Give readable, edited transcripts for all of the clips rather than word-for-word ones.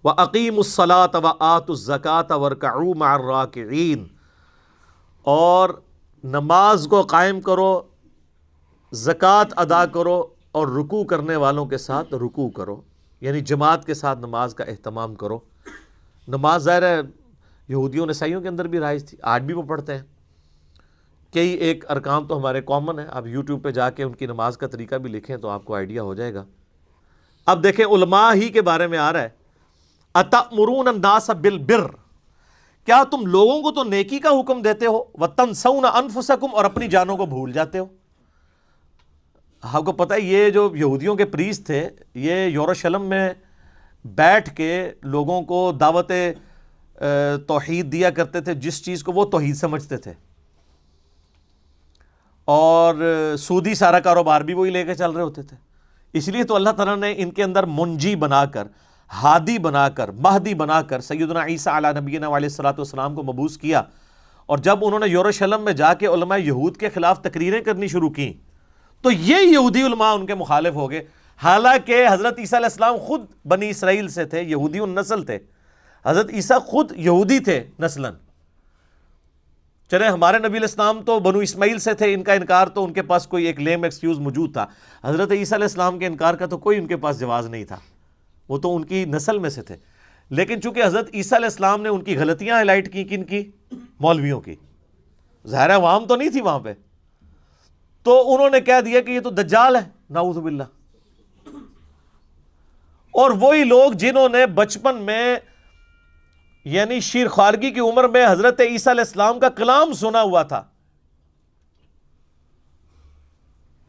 وَأَقِيمُوا الصَّلَاةَ وَآتُوا الزَّكَاةَ وَارْكَعُوا مَعَ الرَّاكِعِينَ، اور نماز کو قائم کرو، زکوٰۃ ادا کرو، اور رکوع کرنے والوں کے ساتھ رکوع کرو، یعنی جماعت کے ساتھ نماز کا اہتمام کرو۔ نماز ظاہر ہے یہودیوں عیسائیوں کے اندر بھی رائج تھی، آج بھی وہ پڑھتے ہیں۔ کئی ایک ارکان تو ہمارے کامن ہیں، آپ یوٹیوب پہ جا کے ان کی نماز کا طریقہ بھی لکھیں تو آپ کو آئیڈیا ہو جائے گا۔ اب دیکھیں علماء ہی کے بارے میں آ رہا ہے، اَتَأْمُرُونَ النَّاسَ بِالْبِرِّ، کیا تم لوگوں کو تو نیکی کا حکم دیتے ہو، وَتَنْسَوْنَ أَنفُسَكُمْ، اور اپنی جانوں کو بھول جاتے ہو۔ آپ کو پتہ ہے یہ جو یہودیوں کے پریسٹ تھے، یہ یروشلم میں بیٹھ کے لوگوں کو دعوت توحید دیا کرتے تھے، جس چیز کو وہ توحید سمجھتے تھے، اور سودی سارا کاروبار بھی وہی لے کے چل رہے ہوتے تھے۔ اس لیے تو اللہ تعالیٰ نے ان کے اندر منجی بنا کر، ہادی بنا کر، مہدی بنا کر سیدنا عیسیٰ علیہ نبینا علیہ الصلوۃ والسلام کو مبعوث کیا، اور جب انہوں نے یروشلم میں جا کے علماء یہود کے خلاف تقریریں کرنی شروع کی تو یہ یہودی علماء ان کے مخالف ہو گئے، حالانکہ حضرت عیسیٰ علیہ السلام خود بنی اسرائیل سے تھے، یہودی النسل تھے، حضرت عیسیٰ خود یہودی تھے نسلاً۔ چلے ہمارے نبی علیہ السلام تو بنو اسماعیل سے تھے، ان کا انکار تو ان کے پاس کوئی ایک لیم ایکسکیوز موجود تھا، حضرت عیسیٰ علیہ السلام کے انکار کا تو کوئی ان کے پاس جواز نہیں تھا، وہ تو ان کی نسل میں سے تھے۔ لیکن چونکہ حضرت عیسیٰ علیہ السلام نے ان کی غلطیاں ہائی لائٹ کی، کن کی؟ مولویوں کی۔ ظاہر عوام تو نہیں تھی وہاں پہ، تو انہوں نے کہہ دیا کہ یہ تو دجال ہے، نعوذ باللہ۔ اور وہی لوگ جنہوں نے بچپن میں یعنی شیر خارگی کی عمر میں حضرت عیسیٰ علیہ السلام کا کلام سنا ہوا تھا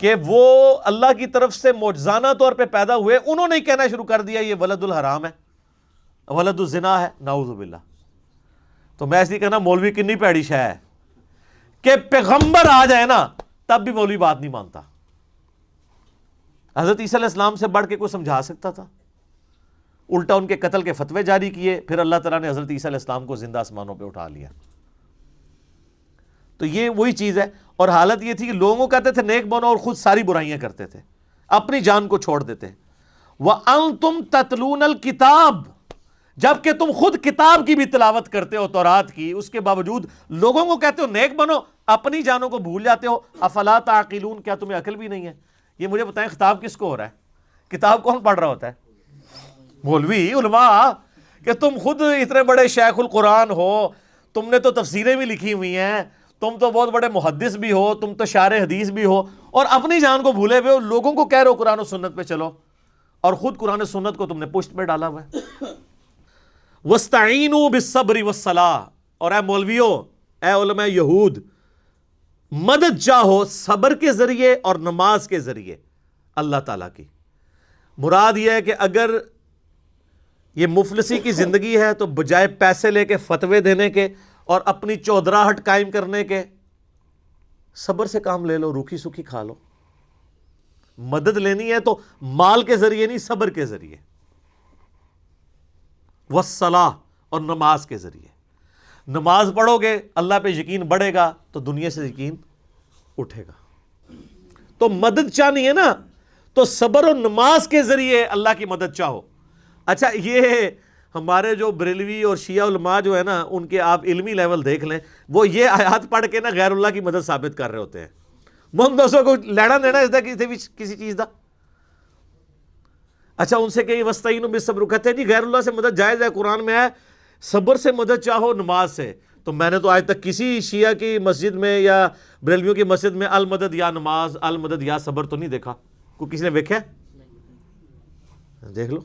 کہ وہ اللہ کی طرف سے معجزانہ طور پہ پیدا ہوئے، انہوں نے کہنا شروع کر دیا یہ ولد الحرام ہے، ولد الزنا ہے، نعوذ باللہ۔ تو میں اس لیے کہنا مولوی کنی پیڑی شے ہے کہ پیغمبر آ جائے نا تب بھی مولوی بات نہیں مانتا۔ حضرت عیسیٰ علیہ السلام سے بڑھ کے کوئی سمجھا سکتا تھا؟ الٹا ان کے قتل کے فتوے جاری کیے، پھر اللہ تعالیٰ نے حضرت عیسیٰ علیہ السلام کو زندہ آسمانوں پہ اٹھا لیا۔ تو یہ وہی چیز ہے، اور حالت یہ تھی کہ لوگوں کو کہتے تھے نیک بنو اور خود ساری برائیاں کرتے تھے، اپنی جان کو چھوڑ دیتے۔ وَأَنْتُمْ تَتْلُونَ الْكِتَابَ، جبکہ تم خود کتاب کی بھی تلاوت کرتے ہو، تورات کی، اس کے باوجود لوگوں کو کہتے ہو نیک بنو، اپنی جانوں کو بھول جاتے ہو۔ افلا تعقلون، کیا تمہیں عقل بھی نہیں ہے؟ یہ مجھے بتائیں خطاب کس کو ہو رہا ہے؟ کتاب کون پڑھ رہا ہوتا ہے؟ مولوی علماء، کہ تم خود اتنے بڑے شیخ القرآن ہو، تم نے تو تفسیریں بھی لکھی ہوئی ہیں، تم تو بہت بڑے محدث بھی ہو، تم تو شارح حدیث بھی ہو، اور اپنی جان کو بھولے ہوئے ہو، لوگوں کو کہہ رہے ہو قرآن و سنت پہ چلو، اور خود قرآن و سنت کو تم نے پشت پہ ڈالا ہوا ہے۔ وَاسْتَعِینُوا بِالصَّبْرِ وَالصَّلَاةِ، اور اے مولویو، اے علماء یہود، مدد چاہو صبر کے ذریعے اور نماز کے ذریعے اللہ تعالیٰ کی۔ مراد یہ ہے کہ اگر یہ مفلسی کی زندگی ہے تو بجائے پیسے لے کے فتوے دینے کے اور اپنی چودراہٹ قائم کرنے کے، صبر سے کام لے لو، روکھی سکھی کھا لو۔ مدد لینی ہے تو مال کے ذریعے نہیں، صبر کے ذریعے، والصلاۃ، اور نماز کے ذریعے۔ نماز پڑھو گے اللہ پہ یقین بڑھے گا تو دنیا سے یقین اٹھے گا۔ تو مدد چاہنی ہے نا تو صبر و نماز کے ذریعے اللہ کی مدد چاہو۔ اچھا، یہ ہمارے جو بریلوی اور شیعہ علماء جو ہے نا، ان کے آپ علمی لیول دیکھ لیں، وہ یہ آیات پڑھ کے نا غیر اللہ کی مدد ثابت کر رہے ہوتے ہیں۔ دوستوں کو لینا دینا اس دا کسی چیز دا۔ اچھا، ان سے کہیں وستعینوا بالصبر، کہتے ہیں جی غیر اللہ سے مدد جائز ہے، قرآن میں ہے صبر سے مدد چاہو نماز سے۔ تو میں نے تو آج تک کسی شیعہ کی مسجد میں یا بریلویوں کی مسجد میں المدد یا نماز، المدد یا صبر تو نہیں دیکھا۔ کوئی کسی نے دیکھا؟ دیکھ لو۔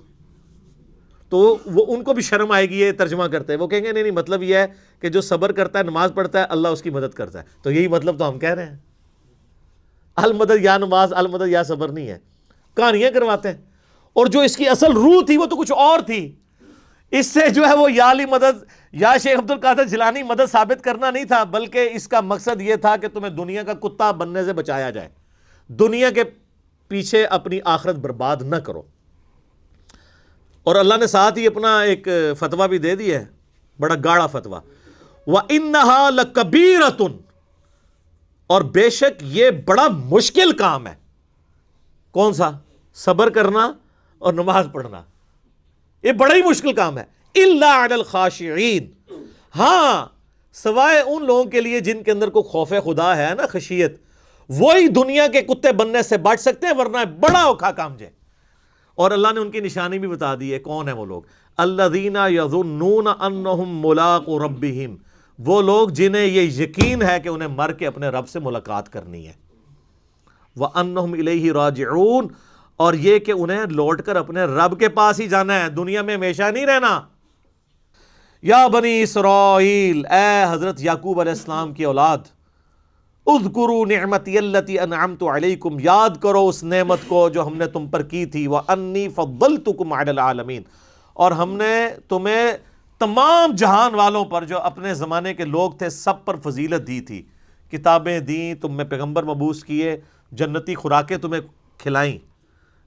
تو وہ ان کو بھی شرم آئے گی یہ ترجمہ کرتے ہیں، وہ کہیں گے نہیں مطلب یہ ہے کہ جو صبر کرتا ہے، نماز پڑھتا ہے، اللہ اس کی مدد کرتا ہے۔ تو یہی مطلب تو ہم کہہ رہے ہیں، المدد یا نماز، المدد یا صبر نہیں ہے، کہانیاں کرواتے ہیں۔ اور جو اس کی اصل روح تھی وہ تو کچھ اور تھی۔ اس سے جو ہے وہ یا علی مدد یا شیخ عبد القادر جیلانی مدد ثابت کرنا نہیں تھا، بلکہ اس کا مقصد یہ تھا کہ تمہیں دنیا کا کتا بننے سے بچایا جائے، دنیا کے پیچھے اپنی آخرت برباد نہ کرو۔ اور اللہ نے ساتھ ہی اپنا ایک فتویٰ بھی دے دیا ہے، بڑا گاڑا فتویٰ، وَإِنَّهَا لَكَبِيرَةٌ، اور بے شک یہ بڑا مشکل کام ہے۔ کون سا؟ صبر کرنا اور نماز پڑھنا۔ یہ بڑا ہی مشکل کام ہے. الا علی الخاشعین، ہاں سوائے ان لوگوں کے لیے جن کے اندر کوئی خوف خدا ہے نا، خشیت، وہی دنیا کے کتے بننے سے بچ سکتے ہیں، ورنہ بڑا اوکھا کام جے. اور اللہ نے ان کی نشانی بھی بتا دی ہے. کون ہے وہ لوگ؟ الذین یظنون انہم ملاقو ربہم، وہ لوگ جنہیں یہ یقین ہے کہ انہیں مر کے اپنے رب سے ملاقات کرنی ہے. وَأَنَّهُمْ إِلَيْهِ راجعون، اور یہ کہ انہیں لوٹ کر اپنے رب کے پاس ہی جانا ہے، دنیا میں ہمیشہ نہیں رہنا. یا بنی اسرائیل، اے حضرت یعقوب علیہ السلام کی اولاد، اذکروا نعمتی التی انعمت علیکم، یاد کرو اس نعمت کو جو ہم نے تم پر کی تھی. وانی فضلتکم علی العالمین، اور ہم نے تمہیں تمام جہان والوں پر جو اپنے زمانے کے لوگ تھے سب پر فضیلت دی تھی. کتابیں دیں، تم میں پیغمبر مبعوث کیے، جنتی خوراکیں تمہیں کھلائیں،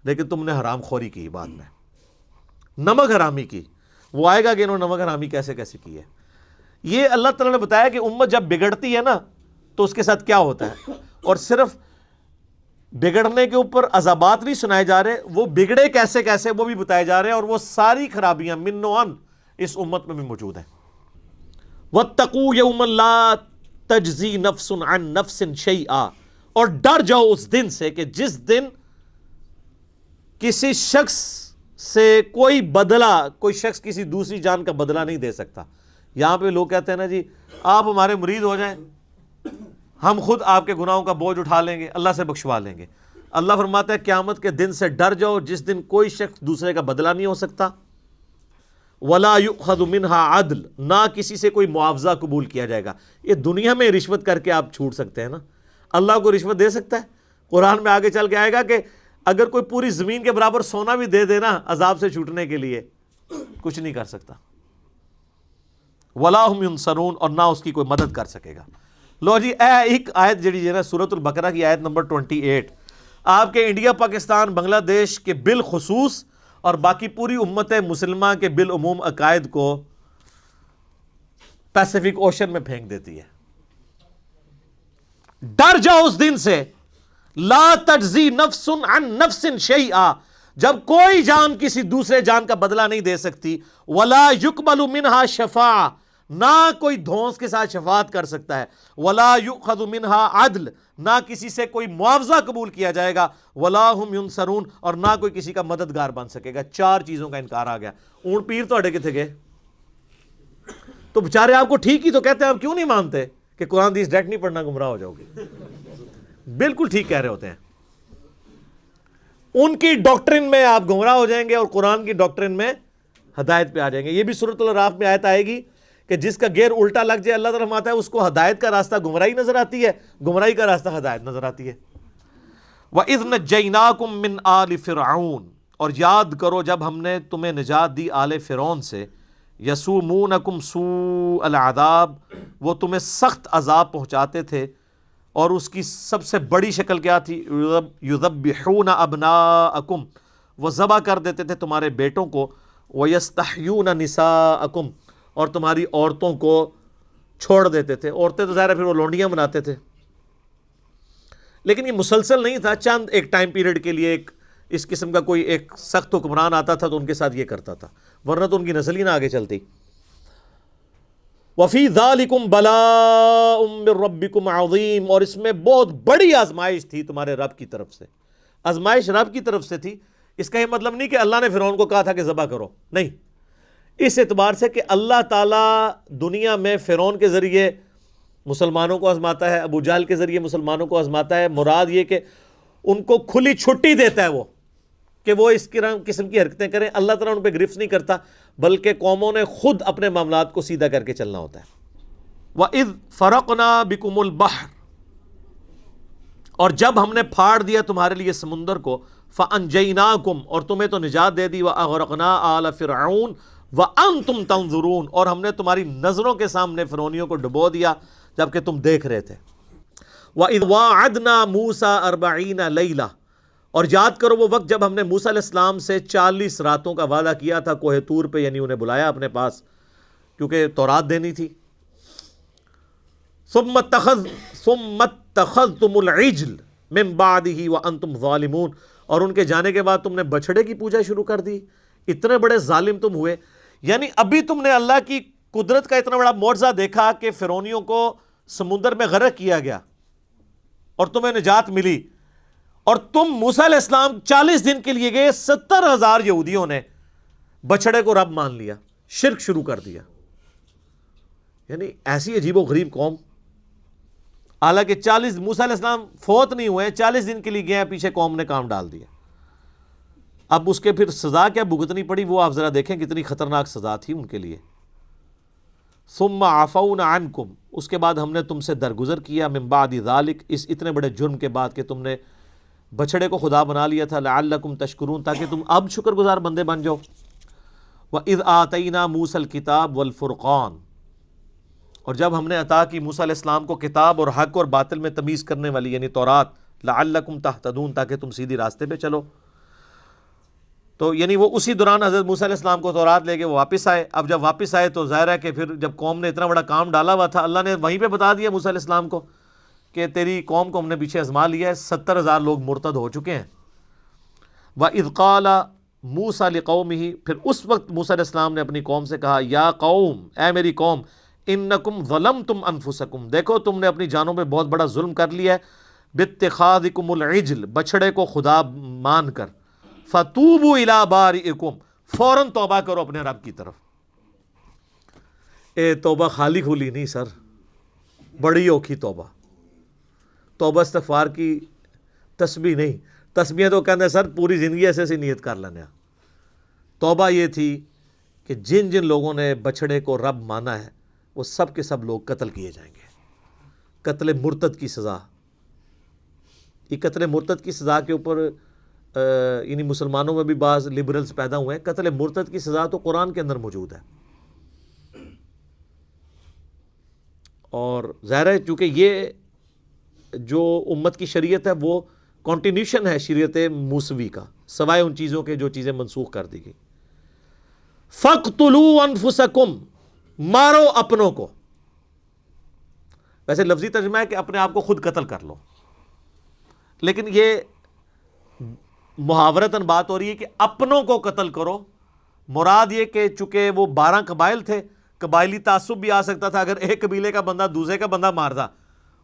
لیکن تم نے حرام خوری کی، بعد میں نمک حرامی کی. وہ آئے گا کہ انہوں نے نمک حرامی کیسے کیسے کی ہے. یہ اللہ تعالیٰ نے بتایا کہ امت جب بگڑتی ہے نا تو اس کے ساتھ کیا ہوتا ہے. اور صرف بگڑنے کے اوپر عذابات نہیں سنائے جا رہے، وہ بگڑے کیسے کیسے وہ بھی بتائے جا رہے ہیں، اور وہ ساری خرابیاں من و عن اس امت میں بھی موجود ہیں. وَاتَّقُوا يَوْمًا لَا تَجْزِي نَفْسٌ عَن نَفْسٍ شَيْئًا، اور ڈر جاؤ اس دن سے کہ جس دن کسی شخص سے کوئی بدلہ، کوئی شخص کسی دوسری جان کا بدلہ نہیں دے سکتا. یہاں پہ لوگ کہتے ہیں نا جی آپ ہمارے مرید ہو جائیں، ہم خود آپ کے گناہوں کا بوجھ اٹھا لیں گے، اللہ سے بخشوا لیں گے. اللہ فرماتا ہے قیامت کے دن سے ڈر جاؤ جس دن کوئی شخص دوسرے کا بدلہ نہیں ہو سکتا. ولا یؤخذ منها عدل، نہ کسی سے کوئی معاوضہ قبول کیا جائے گا. یہ دنیا میں رشوت کر کے آپ چھوٹ سکتے ہیں نا، اللہ کو رشوت دے سکتا ہے؟ قرآن میں آگے چل کے آئے گا کہ اگر کوئی پوری زمین کے برابر سونا بھی دے دینا عذاب سے چھوٹنے کے لیے، کچھ نہیں کر سکتا. ولا هم ينصرون، اور نہ اس کی کوئی مدد کر سکے گا. لو جی اے ایک آیت جڑی ہے نا سورۃ البقرہ کی آیت نمبر 28، آپ کے انڈیا، پاکستان، بنگلہ دیش کے بالخصوص اور باقی پوری امت مسلمہ کے بالعموم عقائد کو پیسیفک اوشن میں پھینک دیتی ہے. ڈر جاؤ اس دن سے، لا تجزی نفس عن نفس شیئا، جب کوئی جان کسی دوسرے جان کا بدلہ نہیں دے سکتی. ولا یقبل منها شفاعہ، نہ کوئی دھونس کے ساتھ شفاعت کر سکتا ہے. ولا یؤخذ منها عدل، نہ کسی سے کوئی معاوضہ قبول کیا جائے گا. ولا هم ينصرون، اور نہ کوئی کسی کا مددگار بن سکے گا. 4 چیزوں کا انکار آ گیا. اونٹ پیر توڑے کتنے گئے؟ تو بےچارے آپ کو ٹھیک ہی تو کہتے ہیں، آپ کیوں نہیں مانتے کہ قرآن حدیث ڈائریکٹ نہیں پڑھنا گمراہ ہو جاؤ گے؟ بالکل ٹھیک کہہ رہے ہوتے ہیں. ان کی ڈاکٹرن میں آپ گمراہ ہو جائیں گے اور قرآن کی ڈاکٹرن میں ہدایت پہ آ جائیں گے. یہ بھی سورۃ الاعراف میں آیت آئے گی کہ جس کا گیئر الٹا لگ جائے، اللہ تعالیٰ فرماتا ہے اس کو ہدایت کا راستہ گمراہی نظر آتی ہے، گمراہی کا راستہ ہدایت نظر آتی ہے. وَإِذْ نَجَّيْنَاكُمْ مِنْ آلِ فِرْعَوْنَ، اور یاد کرو جب ہم نے تمہیں نجات دی آل فرعون سے. یسومونکم سوء العذاب، وہ تمہیں سخت عذاب پہنچاتے تھے. اور اس کی سب سے بڑی شکل کیا تھی؟ یذبحون ابناءکم، وہ ذبح کر دیتے تھے تمہارے بیٹوں کو. ویستحیون نساءکم، اور تمہاری عورتوں کو چھوڑ دیتے تھے. عورتیں تو ظاہر ہے پھر وہ لونڈیاں بناتے تھے، لیکن یہ مسلسل نہیں تھا. چند ایک ٹائم پیریڈ کے لیے ایک اس قسم کا کوئی ایک سخت حکمران آتا تھا تو ان کے ساتھ یہ کرتا تھا، ورنہ تو ان کی نسل ہی نہ آگے چلتی. وفی ذالکم بلاء من ربکم عظیم، اور اس میں بہت بڑی آزمائش تھی تمہارے رب کی طرف سے. آزمائش رب کی طرف سے تھی. اس کا یہ مطلب نہیں کہ اللہ نے فرعون کو کہا تھا کہ ذبح کرو، نہیں. اس اعتبار سے کہ اللہ تعالیٰ دنیا میں فرعون کے ذریعے مسلمانوں کو آزماتا ہے، ابو جہل کے ذریعے مسلمانوں کو آزماتا ہے. مراد یہ کہ ان کو کھلی چھٹی دیتا ہے وہ کہ وہ اس قسم کی حرکتیں کریں. اللہ تعالیٰ ان پہ گرفت نہیں کرتا، بلکہ قوموں نے خود اپنے معاملات کو سیدھا کر کے چلنا ہوتا ہے. وَإِذْ فَرَقْنَا بِكُمُ الْبَحْرَ، اور جب ہم نے پھاڑ دیا تمہارے لیے سمندر کو. فَأَنْجَيْنَاكُمْ، اور تمہیں تو نجات دے دی. وَأَغْرَقْنَا آلَ فِرْعَوْنَ وَأَنْتُمْ تَنْظُرُونَ، اور ہم نے تمہاری نظروں کے سامنے فرعونیوں کو ڈبو دیا جبکہ تم دیکھ رہے تھے. وَإِذْ وَاعَدْنَا مُوسَىٰ 40 لَيْلَةً، اور یاد کرو وہ وقت جب ہم نے موسیٰ علیہ السلام سے 40 راتوں کا وعدہ کیا تھا کوہ طور پہ، یعنی انہیں بلایا اپنے پاس کیونکہ تورات دینی تھی. ثُمَّ اتَّخَذْتُمُ الْعِجْلَ مِن بَعْدِهِ وَأَنْتُمْ ظَالِمُونَ، اور ان کے جانے کے بعد تم نے بچھڑے کی پوجا شروع کر دی. اتنے بڑے ظالم تم ہوئے. یعنی ابھی تم نے اللہ کی قدرت کا اتنا بڑا معجزہ دیکھا کہ فرعونیوں کو سمندر میں غرق کیا گیا اور تمہیں نجات ملی, اور تم موسیٰ علیہ السلام 40 دن کے لیے گئے, 70,000 یہودیوں نے بچڑے کو رب مان لیا, شرک شروع کر دیا. یعنی ایسی عجیب و غریب قوم, حالانکہ 40 موسیٰ علیہ السلام فوت نہیں ہوئے, 40 دن کے لیے گئے, پیچھے قوم نے کام ڈال دیا. اب اس کے پھر سزا کیا بھگتنی پڑی وہ آپ ذرا دیکھیں کتنی خطرناک سزا تھی ان کے لیے. ثم عفونا عنکم, اس کے بعد ہم نے تم سے درگزر کیا, من بعد ذالک, اس اتنے بڑے جرم کے بعد کہ تم نے بچڑے کو خدا بنا لیا تھا, لعلکم تشکرون, تاکہ تم اب شکر گزار بندے بن جاؤ. وَإِذْ آتَيْنَا مُوسَى الْكِتَابَ وَالْفُرْقَانَ, اور جب ہم نے عطا کی موسیٰ علیہ السلام کو کتاب اور حق اور باطل میں تمیز کرنے والی یعنی تورات, لعلکم تہتدون, تاکہ تم سیدھی راستے پہ چلو. تو یعنی وہ اسی دوران حضرت موسیٰ علیہ السلام کو تورات لے کے وہ واپس آئے. اب جب واپس آئے تو ظاہر ہے کہ پھر جب قوم نے اتنا بڑا کام ڈالا ہوا تھا, اللہ نے وہیں پہ بتا دیا موسیٰ علیہ السلام کو کہ تیری قوم کو ہم نے پیچھے آزما لیا ہے, 70,000 لوگ مرتد ہو چکے ہیں. وَإِذْ قَالَ مُوسَىٰ لِقَوْمِهِ, پھر اس وقت موسیٰ علیہ السلام نے اپنی قوم سے کہا, یا قوم, اے میری قوم, انکم ظلمتم انفسکم, دیکھو تم نے اپنی جانوں پہ بہت بڑا ظلم کر لیا ہے, باتخاذکم العجل, بچڑے کو خدا مان کر, فتوبوا الی بارئکم, فوراً توبہ کرو اپنے رب کی طرف. اے توبہ خالی کھلی نہیں سر, بڑی اوکھی توبہ. توبہ استغفار کی تسبیح نہیں, تسبیح تو کہتے ہیں سر پوری زندگی ایسے ایسی نیت کر لینا. توبہ یہ تھی کہ جن جن لوگوں نے بچڑے کو رب مانا ہے وہ سب کے سب لوگ قتل کیے جائیں گے. قتل مرتد کی سزا, یہ قتل مرتد کی سزا کے اوپر یعنی مسلمانوں میں بھی بعض لبرلز پیدا ہوئے ہیں. قتل مرتد کی سزا تو قرآن کے اندر موجود ہے, اور ظاہر ہے چونکہ یہ جو امت کی شریعت ہے وہ کنٹینیوشن ہے شریعت موسوی کا, سوائے ان چیزوں کے جو چیزیں منسوخ کر دی گئی. فَاقْتُلُوا أَنفُسَكُمْ, مارو اپنوں کو. ویسے لفظی ترجمہ ہے کہ اپنے آپ کو خود قتل کر لو, لیکن یہ محاورتاً بات ہو رہی ہے کہ اپنوں کو قتل کرو. مراد یہ کہ چونکہ وہ 12 قبائل تھے, قبائلی تعصب بھی آ سکتا تھا, اگر ایک قبیلے کا بندہ دوسرے کا بندہ مارتا,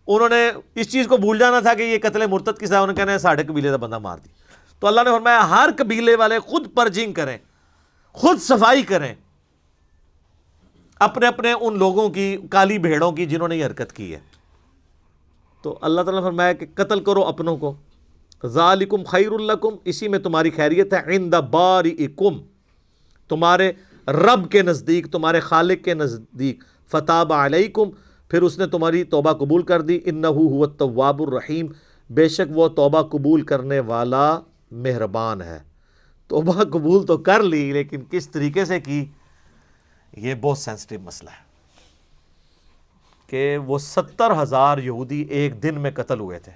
انہوں نے اس چیز کو بھول جانا تھا کہ یہ قتل مرتد کی سزا, انہوں نے کہنا ہے ساڑھے قبیلے کا بندہ مار دی. تو اللہ نے فرمایا ہر قبیلے والے خود پرجنگ کریں, خود صفائی کریں اپنے اپنے ان لوگوں کی, کالی بھیڑوں کی جنہوں نے یہ حرکت کی ہے. تو اللہ تعالیٰ نے فرمایا کہ قتل کرو اپنوں کو. ذالکم خیر لکم, اسی میں تمہاری خیریت ہے, عند بارئکم, تمہارے رب کے نزدیک, تمہارے خالق کے نزدیک. فتاب علیکم, پھر اس نے تمہاری توبہ قبول کر دی. انہ هو التواب الرحیم, بے شک وہ توبہ قبول کرنے والا مہربان ہے. توبہ قبول تو کر لی, لیکن کس طریقے سے کی یہ بہت سینسٹیو مسئلہ ہے کہ وہ 70,000 یہودی ایک دن میں قتل ہوئے تھے.